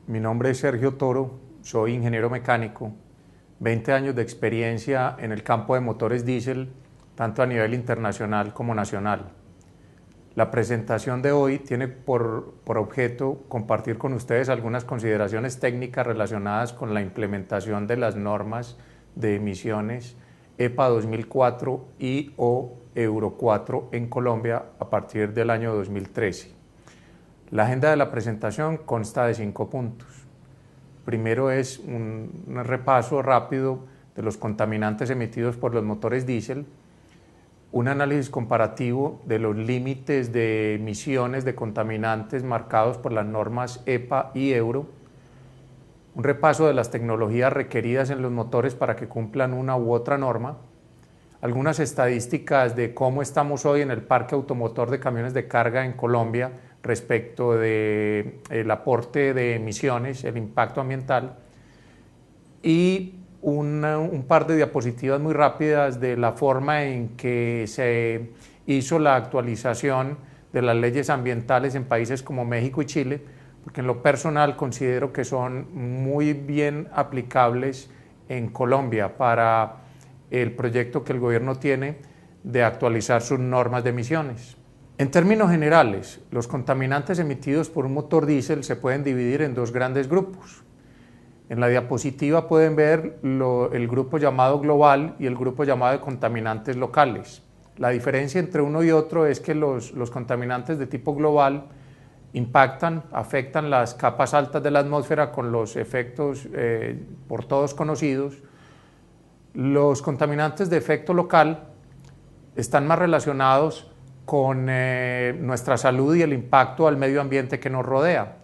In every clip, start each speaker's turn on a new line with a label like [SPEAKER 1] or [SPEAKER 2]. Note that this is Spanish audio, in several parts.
[SPEAKER 1] Mi nombre es Sergio Toro, soy ingeniero mecánico, 20 años de experiencia en el campo de motores diésel, tanto a nivel internacional como nacional. La presentación de hoy tiene por objeto compartir con ustedes algunas consideraciones técnicas relacionadas con la implementación de las normas de emisiones EPA 2004 y o Euro 4 en Colombia a partir del año 2013. La agenda de la presentación consta de 5 puntos. Primero es un repaso rápido de los contaminantes emitidos por los motores diésel, un análisis comparativo de los límites de emisiones de contaminantes marcados por las normas EPA y Euro, un repaso de las tecnologías requeridas en los motores para que cumplan una u otra norma, algunas estadísticas de cómo estamos hoy en el parque automotor de camiones de carga en Colombia respecto del aporte de emisiones, el impacto ambiental, y un par de diapositivas muy rápidas de la forma en que se hizo la actualización de las leyes ambientales en países como México y Chile, porque en lo personal considero que son muy bien aplicables en Colombia para el proyecto que el gobierno tiene de actualizar sus normas de emisiones. En términos generales, los contaminantes emitidos por un motor diésel se pueden dividir en dos grandes grupos. En la diapositiva pueden ver el grupo llamado global y el grupo llamado de contaminantes locales. La diferencia entre uno y otro es que los contaminantes de tipo global afectan las capas altas de la atmósfera con los efectos por todos conocidos. Los contaminantes de efecto local están más relacionados con nuestra salud y el impacto al medio ambiente que nos rodea.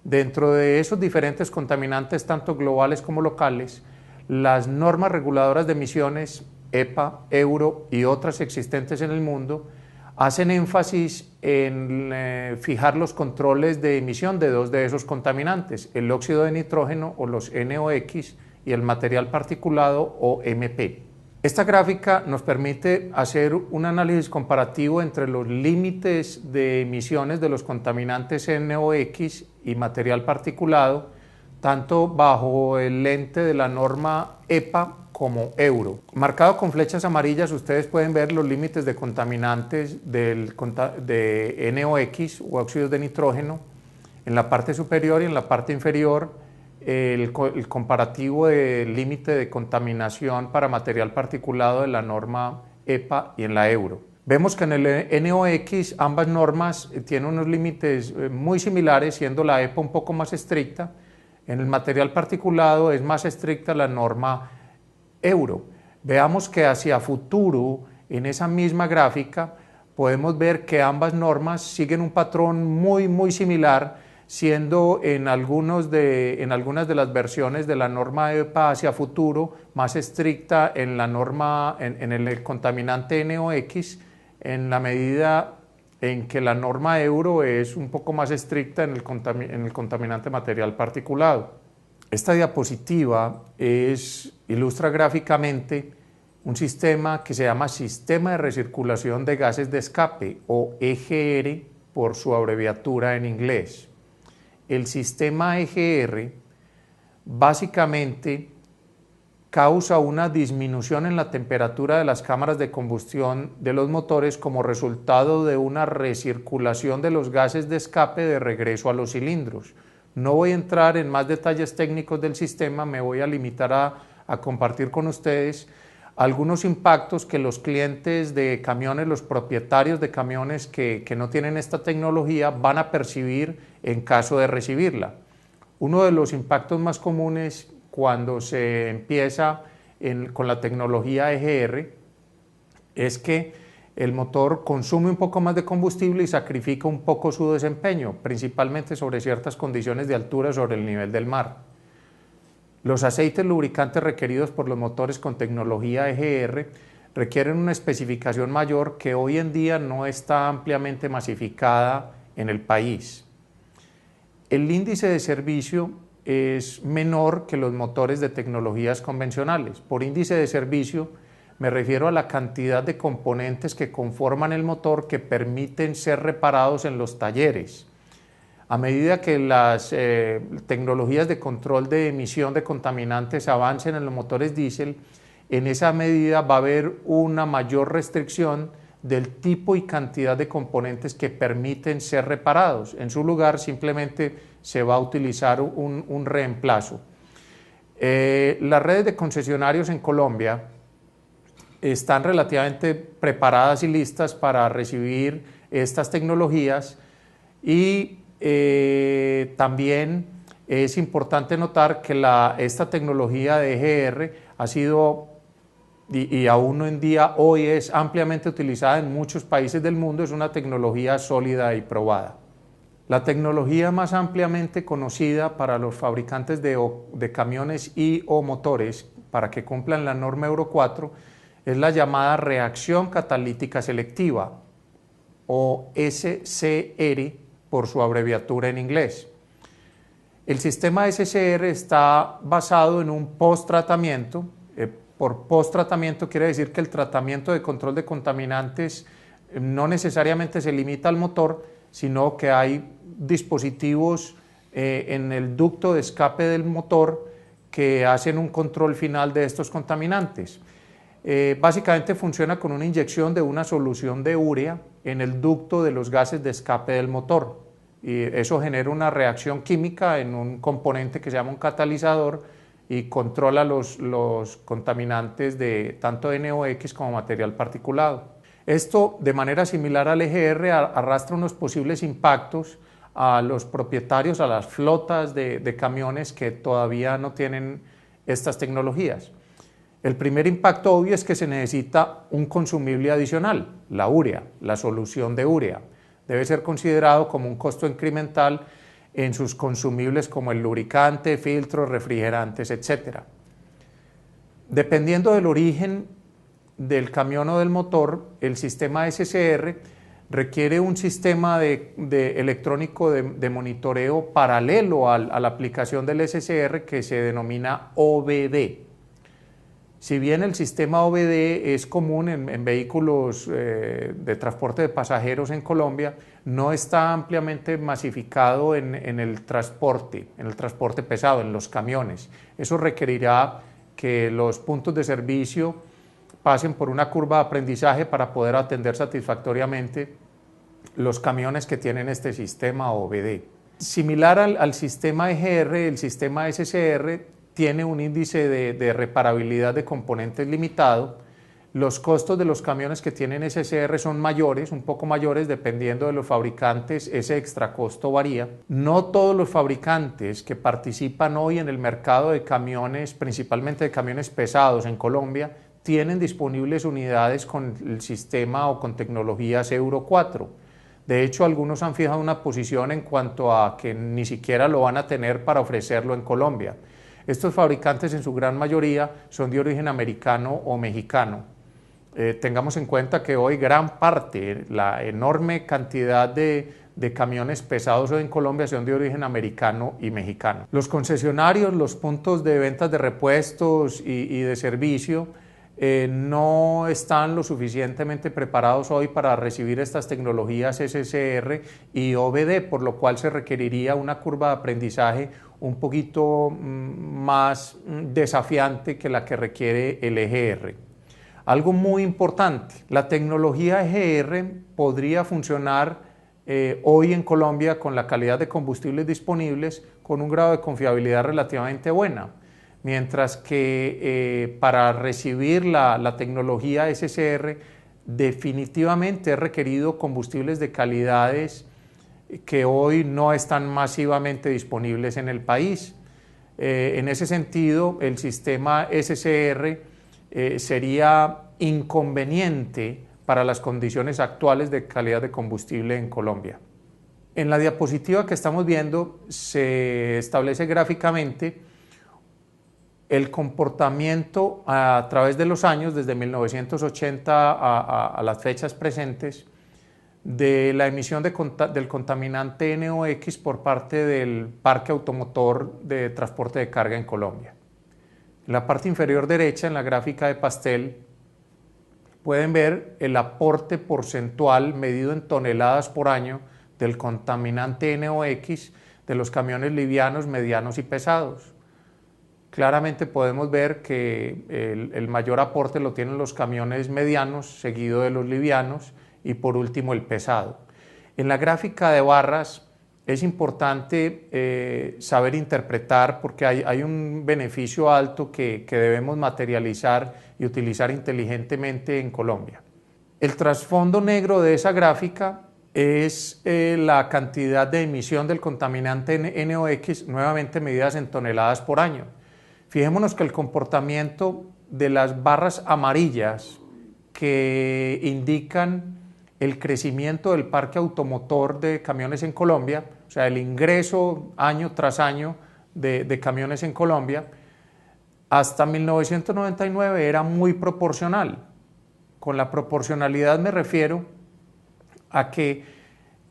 [SPEAKER 1] Dentro de esos diferentes contaminantes, tanto globales como locales, las normas reguladoras de emisiones, EPA, Euro y otras existentes en el mundo, hacen énfasis en fijar los controles de emisión de dos de esos contaminantes, el óxido de nitrógeno o los NOx y el material particulado o MP. Esta gráfica nos permite hacer un análisis comparativo entre los límites de emisiones de los contaminantes NOx y material particulado, tanto bajo el lente de la norma EPA como Euro. Marcado con flechas amarillas, ustedes pueden ver los límites de contaminantes de NOx o óxidos de nitrógeno en la parte superior, y en la parte inferior el comparativo del límite de contaminación para material particulado de la norma EPA y en la Euro. Vemos que en el NOx ambas normas tienen unos límites muy similares, siendo la EPA un poco más estricta. En el material particulado es más estricta la norma Euro. Veamos que hacia futuro, en esa misma gráfica, podemos ver que ambas normas siguen un patrón muy similar, siendo en algunas de las versiones de la norma EPA hacia futuro más estricta en el contaminante NOx, en la medida en que la norma Euro es un poco más estricta en el contaminante material particulado. Esta diapositiva ilustra gráficamente un sistema que se llama Sistema de Recirculación de Gases de Escape, o EGR por su abreviatura en inglés. El sistema EGR básicamente causa una disminución en la temperatura de las cámaras de combustión de los motores como resultado de una recirculación de los gases de escape de regreso a los cilindros. No voy a entrar en más detalles técnicos del sistema, me voy a limitar a compartir con ustedes algunos impactos que los clientes de camiones, los propietarios de camiones que no tienen esta tecnología van a percibir en caso de recibirla. Uno de los impactos más comunes cuando se empieza con la tecnología EGR es que el motor consume un poco más de combustible y sacrifica un poco su desempeño, principalmente sobre ciertas condiciones de altura sobre el nivel del mar. Los aceites lubricantes requeridos por los motores con tecnología EGR requieren una especificación mayor que hoy en día no está ampliamente masificada en el país. El índice de servicio es menor que los motores de tecnologías convencionales. Por índice de servicio me refiero a la cantidad de componentes que conforman el motor que permiten ser reparados en los talleres. A medida que las tecnologías de control de emisión de contaminantes avancen en los motores diésel, en esa medida va a haber una mayor restricción del tipo y cantidad de componentes que permiten ser reparados. En su lugar simplemente se va a utilizar un reemplazo. Las redes de concesionarios en Colombia están relativamente preparadas y listas para recibir estas tecnologías y también es importante notar que esta tecnología de EGR ha sido y aún en día hoy es ampliamente utilizada en muchos países del mundo, es una tecnología sólida y probada. La tecnología más ampliamente conocida para los fabricantes de camiones y o motores para que cumplan la norma Euro 4 es la llamada reacción catalítica selectiva o SCR por su abreviatura en inglés. El sistema SCR está basado en un post-tratamiento. Por post-tratamiento quiere decir que el tratamiento de control de contaminantes no necesariamente se limita al motor, sino que hay dispositivos en el ducto de escape del motor que hacen un control final de estos contaminantes. Básicamente funciona con una inyección de una solución de urea en el ducto de los gases de escape del motor. Y eso genera una reacción química en un componente que se llama un catalizador y controla los contaminantes de tanto NOx como material particulado. Esto, de manera similar al EGR, arrastra unos posibles impactos a los propietarios, a las flotas de camiones que todavía no tienen estas tecnologías. El primer impacto obvio es que se necesita un consumible adicional, la urea, la solución de urea. Debe ser considerado como un costo incremental en sus consumibles como el lubricante, filtros, refrigerantes, etc. Dependiendo del origen del camión o del motor, el sistema SCR requiere un sistema electrónico de monitoreo paralelo a la aplicación del SCR que se denomina OBD. Si bien el sistema OBD es común en vehículos de transporte de pasajeros en Colombia, no está ampliamente masificado en el transporte pesado, en los camiones. Eso requerirá que los puntos de servicio pasen por una curva de aprendizaje para poder atender satisfactoriamente los camiones que tienen este sistema OBD. Similar al sistema EGR, el sistema SCR tiene un índice de reparabilidad de componentes limitado. Los costos de los camiones que tienen SCR son mayores, un poco mayores, dependiendo de los fabricantes, ese extra costo varía. No todos los fabricantes que participan hoy en el mercado de camiones, principalmente de camiones pesados en Colombia, tienen disponibles unidades con el sistema o con tecnologías Euro 4. De hecho, algunos han fijado una posición en cuanto a que ni siquiera lo van a tener para ofrecerlo en Colombia. Estos fabricantes en su gran mayoría son de origen americano o mexicano. Tengamos en cuenta que hoy gran parte, la enorme cantidad de camiones pesados hoy en Colombia son de origen americano y mexicano. Los concesionarios, los puntos de ventas de repuestos y de servicio no están lo suficientemente preparados hoy para recibir estas tecnologías SCR y OBD, por lo cual se requeriría una curva de aprendizaje un poquito más desafiante que la que requiere el EGR. Algo muy importante, la tecnología EGR podría funcionar hoy en Colombia con la calidad de combustibles disponibles con un grado de confiabilidad relativamente buena, mientras que para recibir la tecnología SCR definitivamente es requerido combustibles de calidades que hoy no están masivamente disponibles en el país. En ese sentido, el sistema SCR sería inconveniente para las condiciones actuales de calidad de combustible en Colombia. En la diapositiva que estamos viendo se establece gráficamente el comportamiento a través de los años, desde 1980 a las fechas presentes, de la emisión del contaminante NOx por parte del parque automotor de transporte de carga en Colombia. En la parte inferior derecha, en la gráfica de pastel, pueden ver el aporte porcentual medido en toneladas por año del contaminante NOx de los camiones livianos, medianos y pesados. Claramente podemos ver que el mayor aporte lo tienen los camiones medianos, seguido de los livianos y por último el pesado. En la gráfica de barras es importante saber interpretar porque hay un beneficio alto que debemos materializar y utilizar inteligentemente en Colombia. El trasfondo negro de esa gráfica es la cantidad de emisión del contaminante NOx, nuevamente medidas en toneladas por año. Fijémonos que el comportamiento de las barras amarillas que indican el crecimiento del parque automotor de camiones en Colombia, o sea, el ingreso año tras año de camiones en Colombia, hasta 1999 era muy proporcional. Con la proporcionalidad me refiero a que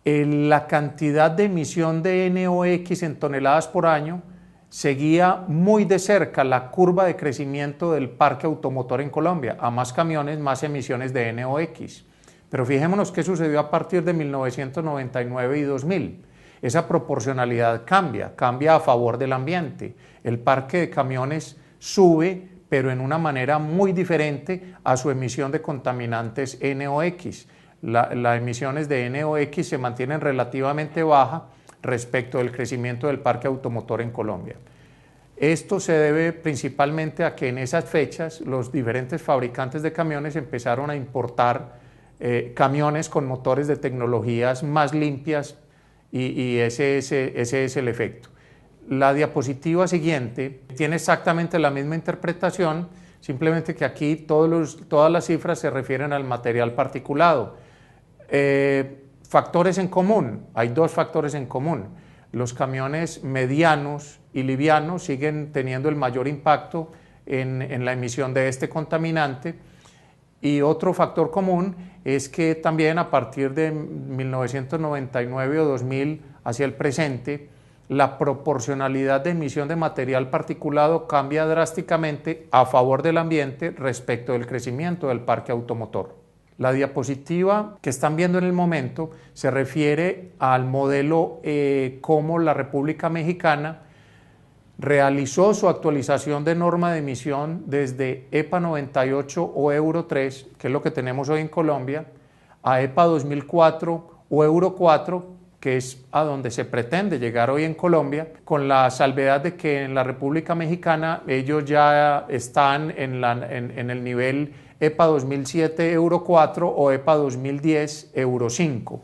[SPEAKER 1] la cantidad de emisión de NOx en toneladas por año seguía muy de cerca la curva de crecimiento del parque automotor en Colombia. A más camiones, más emisiones de NOx. Pero fijémonos qué sucedió a partir de 1999 y 2000. Esa proporcionalidad cambia a favor del ambiente. El parque de camiones sube, pero en una manera muy diferente a su emisión de contaminantes NOx. Las emisiones de NOx se mantienen relativamente bajas respecto del crecimiento del parque automotor en Colombia. Esto se debe principalmente a que en esas fechas los diferentes fabricantes de camiones empezaron a importar camiones con motores de tecnologías más limpias y ese es el efecto. La diapositiva siguiente tiene exactamente la misma interpretación, simplemente que aquí todas las cifras se refieren al material particulado. Factores en común, hay dos factores en común. Los camiones medianos y livianos siguen teniendo el mayor impacto en la emisión de este contaminante. Y otro factor común es que también a partir de 1999 o 2000 hacia el presente, la proporcionalidad de emisión de material particulado cambia drásticamente a favor del ambiente respecto del crecimiento del parque automotor. La diapositiva que están viendo en el momento se refiere al modelo cómo la República Mexicana realizó su actualización de norma de emisión desde EPA 98 o Euro 3, que es lo que tenemos hoy en Colombia, a EPA 2004 o Euro 4, que es a donde se pretende llegar hoy en Colombia, con la salvedad de que en la República Mexicana ellos ya están en el nivel EPA 2007 Euro 4 o EPA 2010 Euro 5.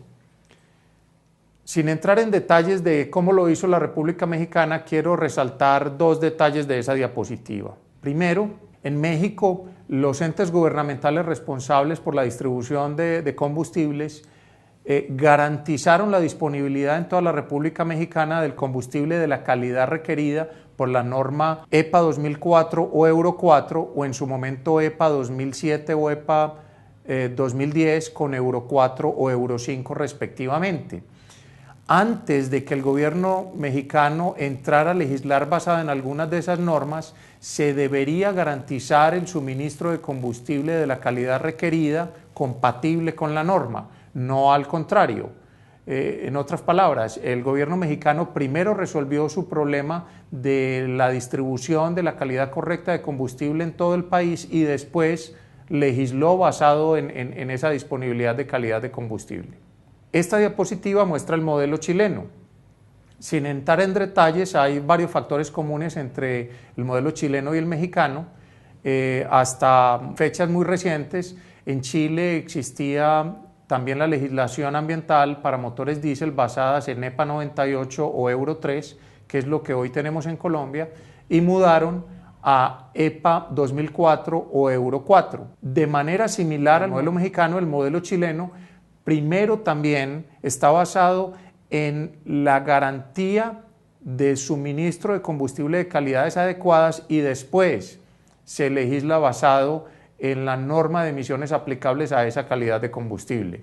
[SPEAKER 1] Sin entrar en detalles de cómo lo hizo la República Mexicana, quiero resaltar dos detalles de esa diapositiva. Primero, en México, los entes gubernamentales responsables por la distribución de combustibles garantizaron la disponibilidad en toda la República Mexicana del combustible de la calidad requerida por la norma EPA 2004 o Euro 4 o en su momento EPA 2007 o EPA 2010 con Euro 4 o Euro 5 respectivamente. Antes de que el gobierno mexicano entrara a legislar basado en algunas de esas normas, se debería garantizar el suministro de combustible de la calidad requerida compatible con la norma, no al contrario. En otras palabras, el gobierno mexicano primero resolvió su problema de la distribución de la calidad correcta de combustible en todo el país y después legisló basado en esa disponibilidad de calidad de combustible. Esta diapositiva muestra el modelo chileno. Sin entrar en detalles, hay varios factores comunes entre el modelo chileno y el mexicano. Hasta fechas muy recientes, en Chile existía también la legislación ambiental para motores diésel basadas en EPA 98 o Euro 3, que es lo que hoy tenemos en Colombia, y mudaron a EPA 2004 o Euro 4. De manera similar al modelo mexicano, el modelo chileno primero también está basado en la garantía de suministro de combustible de calidades adecuadas y después se legisla basado en la norma de emisiones aplicables a esa calidad de combustible.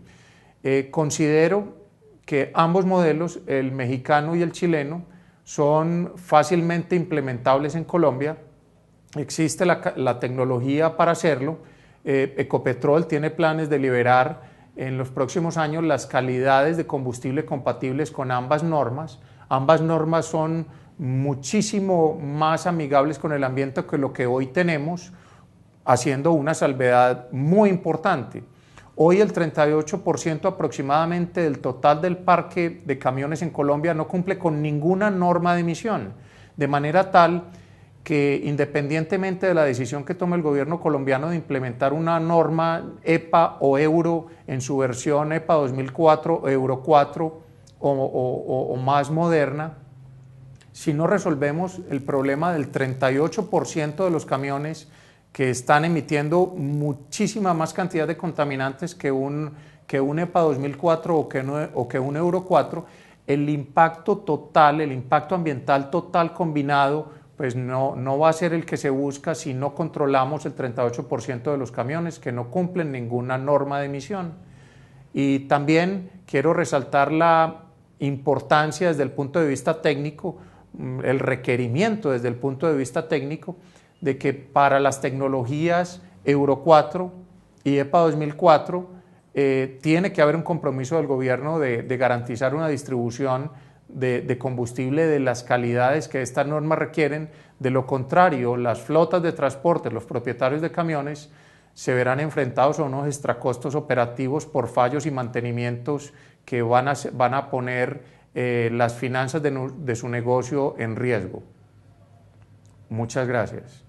[SPEAKER 1] Considero que ambos modelos, el mexicano y el chileno, son fácilmente implementables en Colombia. Existe la tecnología para hacerlo. Ecopetrol tiene planes de liberar en los próximos años las calidades de combustible compatibles con ambas normas. Ambas normas son muchísimo más amigables con el ambiente que lo que hoy tenemos, haciendo una salvedad muy importante. Hoy el 38% aproximadamente del total del parque de camiones en Colombia no cumple con ninguna norma de emisión, de manera tal que independientemente de la decisión que tome el gobierno colombiano de implementar una norma EPA o Euro en su versión EPA 2004, Euro 4 o más moderna, si no resolvemos el problema del 38% de los camiones que están emitiendo muchísima más cantidad de contaminantes que un EPA 2004 o que un Euro 4, el impacto total, el impacto ambiental total combinado, pues no va a ser el que se busca si no controlamos el 38% de los camiones que no cumplen ninguna norma de emisión. Y también quiero resaltar la importancia desde el punto de vista técnico, el requerimiento desde el punto de vista técnico de que para las tecnologías Euro 4 y EPA 2004 tiene que haber un compromiso del gobierno de garantizar una distribución de combustible de las calidades que estas normas requieren. De lo contrario, las flotas de transporte, los propietarios de camiones, se verán enfrentados a unos extracostos operativos por fallos y mantenimientos que van a poner las finanzas de su negocio en riesgo. Muchas gracias.